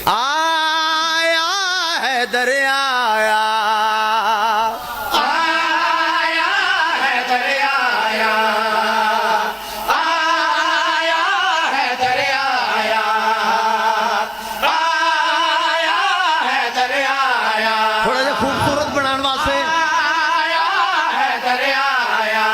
आया है दरिया आया है दरिया आया है दरिया आया है दरिया आया। थोड़ा सा खूबसूरत बनाने वास्ते आया है दरिया आया।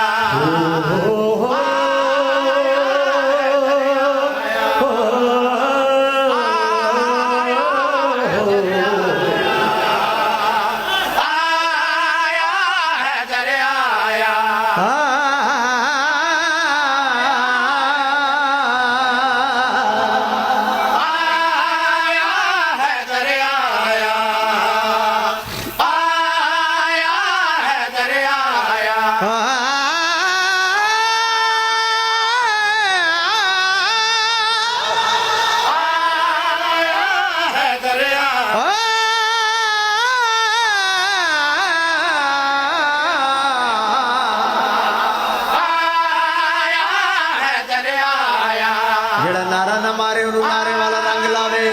जेड़ा नारा ना मारे उन्हें नारे वाला रंग लावे।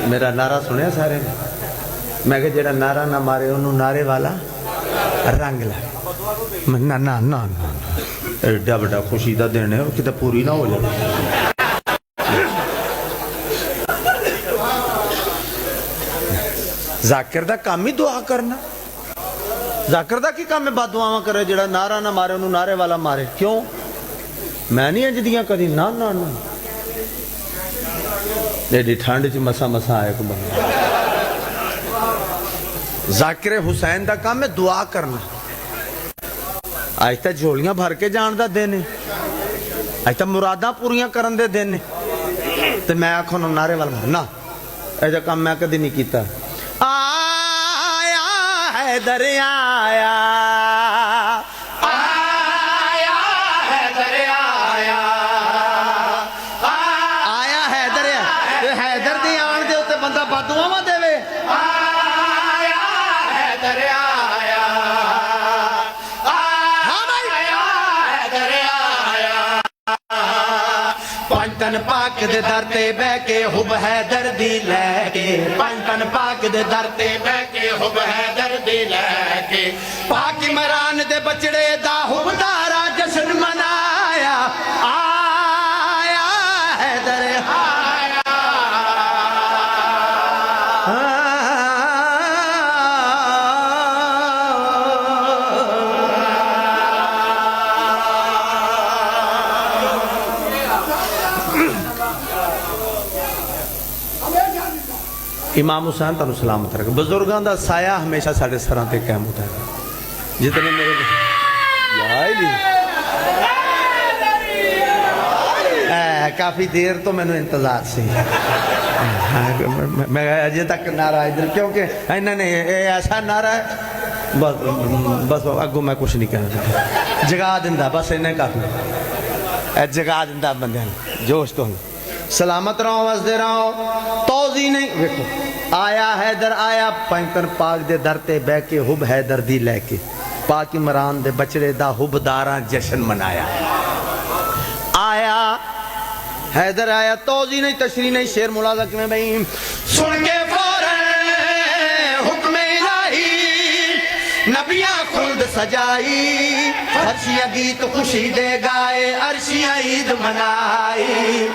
मेरा नारा सुनिया सारे ने? मैं क्या जेड़ा नारा ना मारे उन्हें नारे वाला रंग लावे। ना ना ना ना एडा बड़ा खुशी का दिन है कि पूरी ना हो जाए। जाकिर दा काम ही दुआ करना। जाकिर दा की काम है बददुआवां करे? जेड़ा नारा ना मारे उन्होंने नारे वाला मारे। क्यों? मैं नहीं इंज दियां कदी। ना ना ना एडी ठंड च मसा मसा आया को बंदा। जाकिर हुसैन दा काम है दुआ करना। अज तक झोलियां भर के जान दा दिन है। अज तक मुरादा पूरियां करन दे दिन है। ते मैं आखो नारे वाला मारना ऐसा काम मैं कदी नहीं किया। आया है दरिया आया है दरिया आया है दरिया। हैदर दी आन दे उत्ते बंदा बददुआवां देवे। आया है दरिया आया है दरिया आया। पंजतन पाक दे दर ते बह के हुब हैदर दी लैके। पंजतन पाक दे दर ते बह के हुब हैदर दी लैके। पाक इमरान दे बचड़े दा हुबदारा जश्न मनाया। आया हैदर आया। इमाम हुसैन तुहानू सलामत रखे। बुजुर्गों का साया हमेशा साढ़े सरां ते कायम होता है। जितने मेरे काफी देर तो मैंने इंतजार से मैं अजे तक नारा इधर क्योंकि इन्होंने ऐसा नारा है बस बस अगों मैं कुछ नहीं कहना। जगा दिंदा बस इन्हें काफी जगा दिंदा बंदे जोश तो सलामत रहो वसदे रहो। तौजी नहीं वेखो आया हैदर आया। पंजतन पाक दे दर ते बह के हुब हैदर दी लैके। पाक इमरान दे बचड़े दा हुबदारा जश्न मनाया। आया हैदर आया। तौजी नहीं तशरी नहीं। शेर मुलाजा किवें भाई सुन के फौरन हुक्म इलाही नबिया खुल्द सजाई। अर्शिया गीत खुशी दे गाए अर्शिया ईद मनाई।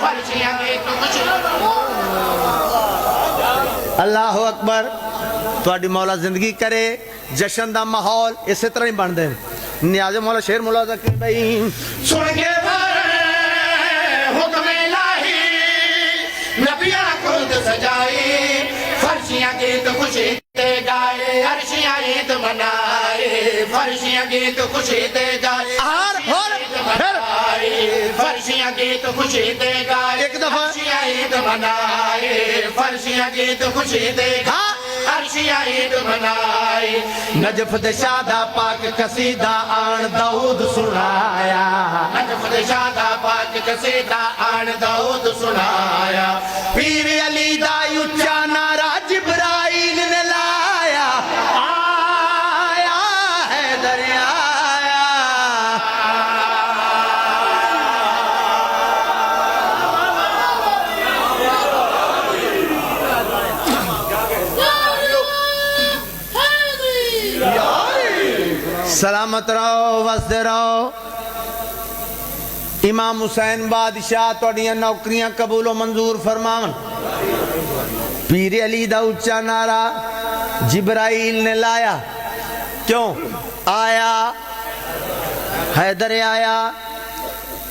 अर्शिया गीत खुशी। अल्लाह अकबर। थोड़ी मौला जिंदगी करे जश्न दा माहौल इस तरह ही बनते हैं। नियाज़ मौला शेर मुलाजा कि भाई सुन के हुक्म इलाही नबिया खुल्द सजाई। फर्शियां गीत खुशी दे गाए अर्शिया ईद मनाए। फर्शियां गीत खुशी दे गाए फर्शियां गीत खुशी दे गाए। एक दफा ईद मनाए। फर्शियां गीत खुशी दे अर्शिया ईद मनाए। नजफ दे शादा पाक कसीदा आन दाऊद सुनाया। नजफ दे शादा पाक कसीदा आन दाऊद सुनाया। पीर अली दा उच्चा नारा जिब्राइल ने लाया। आया दरिया सलामत रहो वसदे रहो। इमाम हुसैन बादशाह तुहाडियां नौकरियां कबूलो मंजूर फरमावन। पीर अली दा उच्चा नारा जिब्राइल ने लाया, क्यों आया हैदर आया।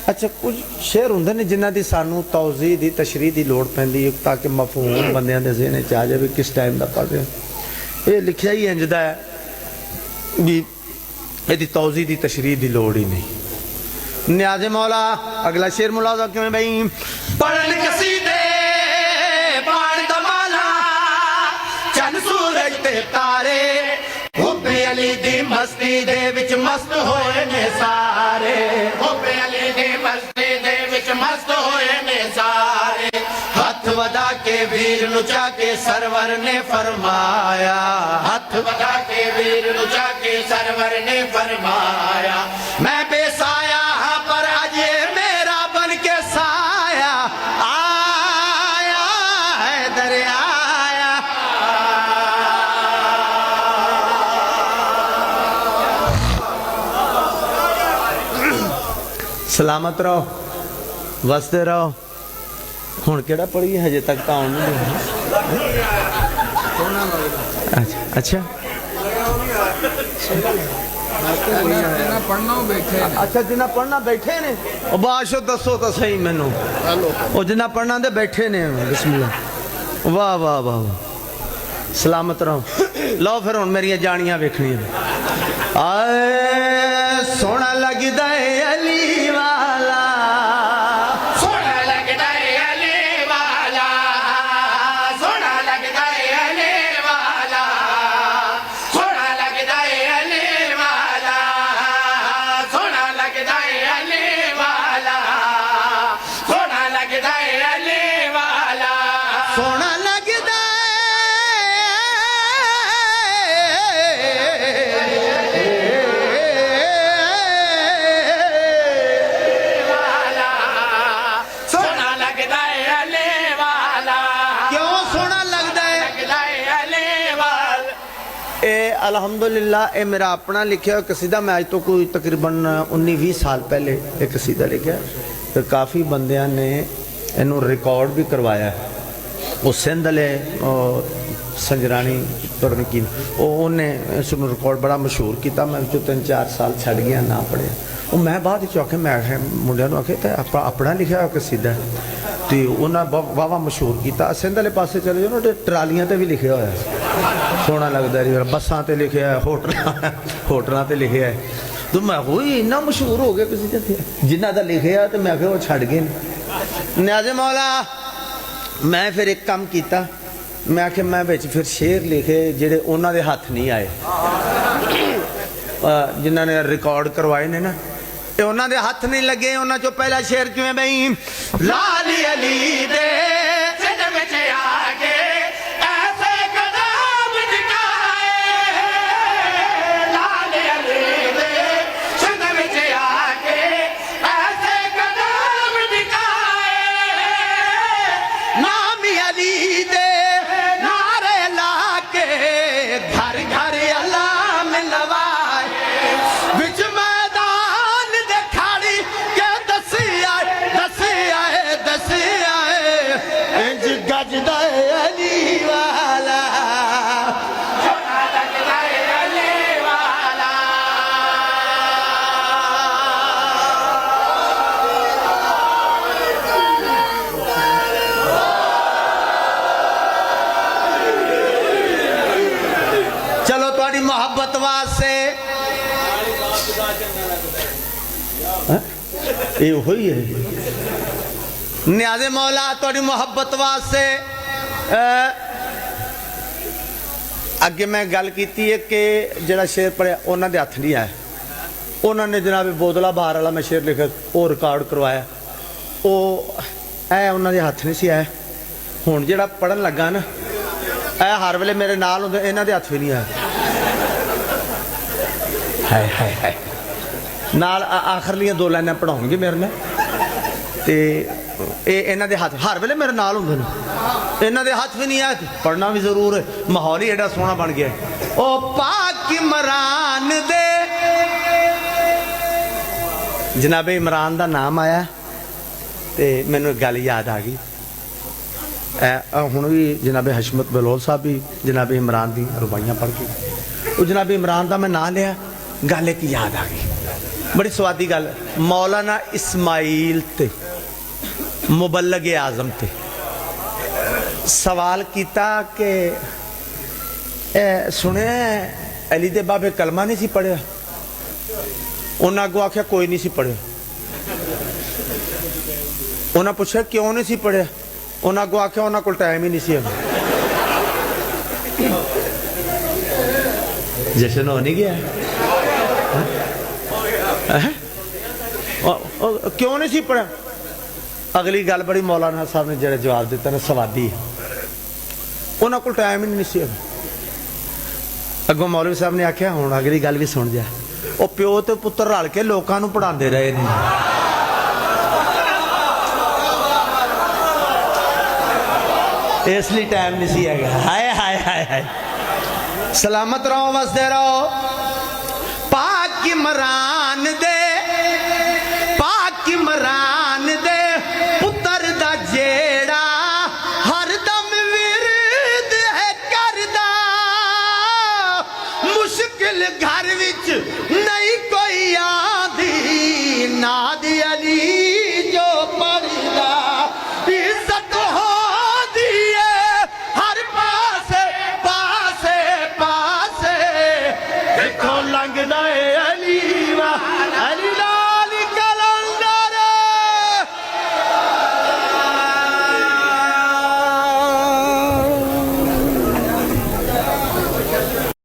अच्छा कुछ शेर हुंदे ने जिन्हां दी सानू तौज़ीह दी तशरीह दी लोड़ पैंदी है ताकि मफहूम बंदियां दे ज़हन च आ जाए किस टाइम दा पढ़ रहे। ये लिखिया ही इंजदा है भी यदि तौज़ीह दी तशरीह दी लोड़ ही नहीं। न्याज़े मौला अगला शेर मुलाज़ा क्यों भाई पढ़न कसीदे पाण दमाला चन सूरज ते तारे हुब्बे अली दी मस्ती दे विच मस्त होए ने सारे। हुब्बे अली दी मस्ती दे विच मस्त होए ने सारे। हथ वधा के वीर नुचा के सरवर ने फरमाया। हथ वधा के वीर नुचा के सरवर ने फरमाया। मैं बेसाया हाँ पर आज ये मेरा बन के साया आया है दरिया। सलामत रहो वसदे रहो। हुण केड़ा पढ़ी हजे तक तो आउण नहीं। अच्छा अच्छा जिन्ना पढ़ना बैठे ने बादशाह दसो तो सही मैनू जिन्ना पढ़ना दे बैठे ने बिस्मिल्लाह। वाह वाह वाह वाह सलामत रहो। लो फिर हुण मेरियां जानियां वेखनियां। आए सोहना लगदा है अली वाला सोहना लगदा है अली वाला सोहना लगदा है अली वाला सोहना लगदा है अली वाला सोहना लगदा है अली वाला सोहना लगदा है अली वाला सोहना लगदा अल्हम्दुलिल्लाह ये मेरा अपना लिखा कसीदा। मैं अज तो कोई तकरीबन 19-20 साल पहले एक कसीदा लिखा तो काफ़ी बंदियां ने इनू रिकॉर्ड भी करवाया है। वो सिंध वाले संजरानी तुरनकी उन्हें इसनू रिकॉर्ड बड़ा मशहूर किया। मैं 3-4 साल छड़ गया ना पढ़िया। वो मैं बाद आखे मैं आखे मुंडिया आखे तो अपना लिखा हुआ कसीदा तो उन्हें वाहवा मशहूर किया। सिंध वाले पासे चले जाओ ना ट्रालियां ते भी लिखे हुआ है। सोहना लगता है बसा ते लिखे है होटलों ते लिखे है। तो मैं कोई इन्ना मशहूर हो गया किसी जिन्हों का लिखे है तो मैं आखे वो छड़ गए। न्याज़े मौला मैं फिर एक काम किया। मैं आखे मैं फिर शेर लिखे जेडे उन्होंने हाथ नहीं आए जिन्होंने रिकॉर्ड करवाए ने ना ये उन्होंने हाथ नहीं लगे। उन्होंने चो पहला शेर क्यों है भाई लाल अली दे सिंध विच आके ऐसे कदम दिखाए। लाल अली दे सिंध विच आके ऐसे कदम दिखाए। नाम अली दे नारे लाके घर घर अल्लाह में नवाए। विच मैदान दिखाड़ी के दसी आए इंज गजदा अली वाला लगदा अली वाला। चलो तुहाडी मोहब्बत वास्ते ये हुई है। न्याज़े मौला तुहाडी मोहब्बत वास्ते अगे मैं गल की है कि जरा शेर पढ़िया उन्होंने हथ नहीं आया। उन्होंने जनाब बोतला बार वाला मैं शेर लिखा वो रिकॉर्ड करवाया वो उन्होंने हथ नहीं सी आया। हुण जिहड़ा पढ़न लगा ना हर वेले मेरे नाल हुंदे इन्हां दे हथ भी नहीं आए हाय हाय हाय नाल आखिरलियां 2 लाइनां पढ़ाउणगे मेरे नाल ते इन्हां दे हाथ हर वेले मेरे नाल हुंदे ने इन्हां दे हाथ भी नहीं है पढ़ना भी जरूर है माहौल ही एडा सोहना बन गया ओ पाक इमरान दे जनाबे इमरान दा नाम आया तो मैनू एक गल याद आ गई हुण भी जनाबे हशमत बलोल साहब भी जनाबे इमरान दी रुबाइयां पढ़ के वो जनाबे इमरान का मैं नाम लिया गल एक याद आ गई बड़ी स्वादी गल मौलाना इस्माइल ते मुबल्लग आजम ते सवाल किया कि सुने अली दे बाबे कलमा नहीं सी पढ़िया उन्हें अगों आख्या कोई नहीं सी पढ़िया उन्हें पूछा क्यों नहीं सी पढ़िया उन्हें अगों आख्या उन्होंने कोल टाइम ही नहीं सी जशन हो नहीं गया क्यों नहीं सी पढ़ा अगली गल बड़ी मौलाना साहब ने जो जवाब दिता ना सवादी उन्होंने कोल टाइम ही नहीं सी अगों मौलवी साहब ने आख्या हुण अगली गल भी सुन जा वो प्यो ते पुत्र रल के लोगों को पढ़ाते रहे ने इसलिए टाइम नहीं सी है हाय हाय हाय हाय सलामत रहो वसदे रहो पाक इमरान दे पुत्र दा जेड़ा हरदम विरद है करदा मुश्किल घर विच नहीं कोई आंदी नाद अली जो पढ़दा इज्जत हो दिए हर पासे पासे पासे देखो लंघदा है अली